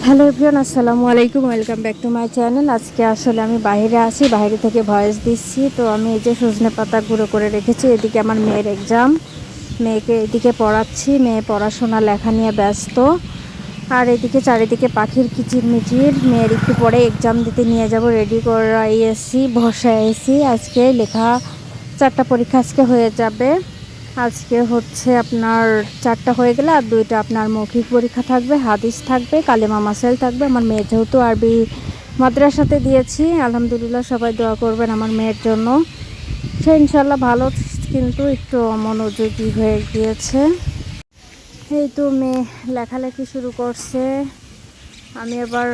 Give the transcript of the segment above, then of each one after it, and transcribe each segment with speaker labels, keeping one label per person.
Speaker 1: Hello everyone, আসসালামু আলাইকুম। Welcome back to my channel. আজকে আসলে আমি বাইরে আছি, বাইরে থেকে ভয়েস দিচ্ছি। তো আমি এই যে সজনে পাতা গুঁড়ো করে রেখেছি। এদিকে আমার মেয়ের এক্সাম, মেয়েকে এদিকে পড়াচ্ছি। মেয়ে পড়াশোনা লেখা নিয়ে ব্যস্ত। আর এদিকে চারিদিকে পাখির কিচিরমিচির। মেয়ের একটু পরে এক্সাম দিতে নিয়ে যাব, রেডি করাইয়েছি, বসাইছি। আজকে লেখা 4টা পরীক্ষা আজকে হয়ে যাবে। আজকে হচ্ছে আপনার 4টা হয়ে গেলে আর 2টা আপনার মৌখিক পরীক্ষা থাকবে, হাদিস থাকবে, কালেমা মাসাইল থাকবে। আমার মেয়ে যেহেতু আরবি মাদ্রাসাতে দিয়েছি, আলহামদুলিল্লাহ সবাই দোয়া করবেন আমার মেয়ের জন্য। সে ইনশাল্লাহ ভালো, কিন্তু একটু অমনোযোগী হয়ে গিয়েছে। এই তো মেয়ে লেখালেখি শুরু করছে। আমি এবার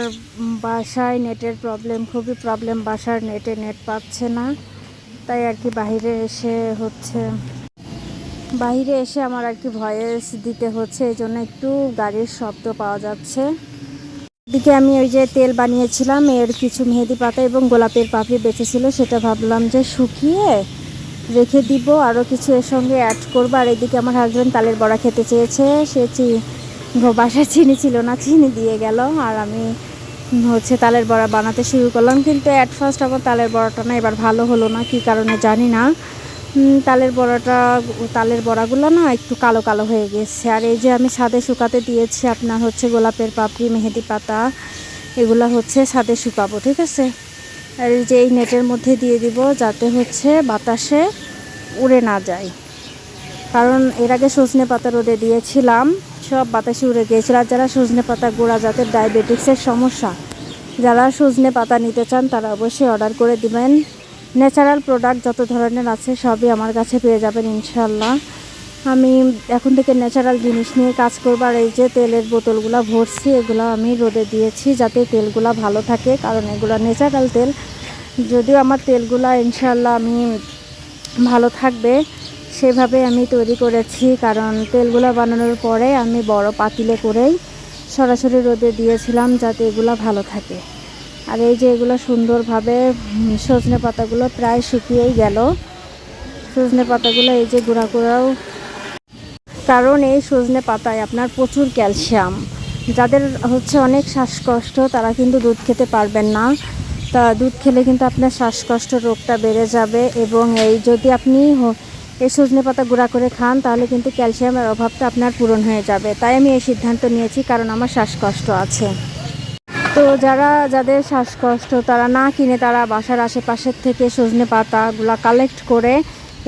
Speaker 1: বাসায় নেটের প্রবলেম, খুবই প্রবলেম, বাসার নেট পাচ্ছে না। তাই আর কি বাইরে এসে আমার আর কি ভয়েস দিতে হচ্ছে। এই জন্য একটু গাড়ির শব্দ পাওয়া যাচ্ছে। এদিকে আমি ওই যে তেল বানিয়েছিলাম, এর কিছু মেহেদি পাতা এবং গোলাপের পাপড়ি বেঁচেছিল, সেটা ভাবলাম যে শুকিয়ে রেখে দিব, আরও কিছু এর সঙ্গে অ্যাড করবো। আর এদিকে আমার হাজব্যান্ড তালের বড়া খেতে চেয়েছে। সে বাসায় চিনি ছিল না, চিনি দিয়ে গেল। আর আমি তালের বড়া বানাতে শুরু করলাম। কিন্তু অ্যাট ফার্স্ট আমার তালের বড়াটা না এবার ভালো হলো না, কী কারণে জানি না। তালের বড়াগুলো না একটু কালো কালো হয়ে গেছে। আর এই যে আমি ছাদে শুকাতে দিয়েছি আপনার গোলাপের পাপড়ি, মেহেদি পাতা, এগুলো ছাদে শুকাবো, ঠিক আছে। আর এই যে এই নেটের মধ্যে দিয়ে দিব, যাতে বাতাসে উড়ে না যায়। কারণ এর আগে সজনে পাতা রোদে দিয়েছিলাম, সব বাতাসে উড়ে গিয়েছিল। আর যারা সজনে পাতা গোড়া, যাদের ডায়াবেটিক্সের সমস্যা, যারা সজনে পাতা নিতে চান তারা অবশ্যই অর্ডার করে দিবেন। ন্যাচারাল প্রোডাক্ট যত ধরনের আছে সবই আমার কাছে পেয়ে যাবেন ইনশাল্লাহ। আমি এখন থেকে ন্যাচারাল জিনিস নিয়ে কাজ করব। আর এই যে তেলের বোতলগুলো ভরছি, এগুলো আমি রোদে দিয়েছি যাতে তেলগুলো ভালো থাকে, কারণ এগুলো ন্যাচারাল তেল। যদিও আমার তেলগুলো ইনশাল্লাহ আমি ভালো থাকবে সেভাবে আমি তৈরি করেছি, কারণ তেলগুলো বানানোর পরে আমি বড় পাতিলে করেই সরাসরি রোদে দিয়েছিলাম যাতে এগুলো ভালো থাকে। আর এই যে এগুলো সুন্দরভাবে সজনে পাতাগুলো প্রায় শুকিয়েই গেল। সজনে পাতাগুলো এই যে গুঁড়া গুঁড়াও, কারণ এই সজনে পাতায় আপনার প্রচুর ক্যালসিয়াম। যাদের অনেক শ্বাসকষ্ট তারা কিন্তু দুধ খেতে পারবেন না। তা দুধ খেলে কিন্তু আপনার শ্বাসকষ্ট রোগটা বেড়ে যাবে। এবং যদি আপনি এই সজনে পাতা গুঁড়া করে খান তাহলে কিন্তু ক্যালসিয়ামের অভাবটা আপনার পূরণ হয়ে যাবে। তাই আমি এই সিদ্ধান্ত নিয়েছি, কারণ আমার শ্বাসকষ্ট আছে। তো যাদের শ্বাসকষ্ট তারা না কিনে তারা বাসার আশেপাশের থেকে সজনে পাতাগুলো কালেক্ট করে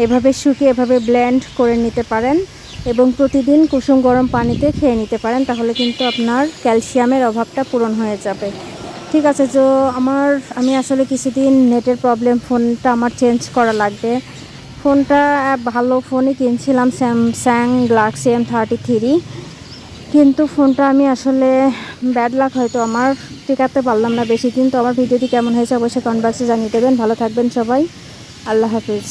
Speaker 1: এভাবে শুকিয়ে এভাবে ব্লেন্ড করে নিতে পারেন এবং প্রতিদিন কুসুম গরম পানিতে খেয়ে নিতে পারেন। তাহলে কিন্তু আপনার ক্যালসিয়ামের অভাবটা পূরণ হয়ে যাবে, ঠিক আছে। তো আমি আসলে কিছুদিন নেটের প্রবলেম, ফোনটা আমার চেঞ্জ করা লাগবে। ফোনটা ভালো ফোনই কিনছিলাম, স্যামসাং গ্যালাক্সি M33, কিন্তু ফোনটা আমি আসলে ব্যাড লাক, হয়তো আমার টেকাতে পারলাম না বেশি দিন। তো আমার ভিডিওটি কেমন হয়েছে অবশ্যই কমেন্ট বক্সে জানিয়ে দেবেন। ভালো থাকবেন সবাই, আল্লাহ হাফিজ।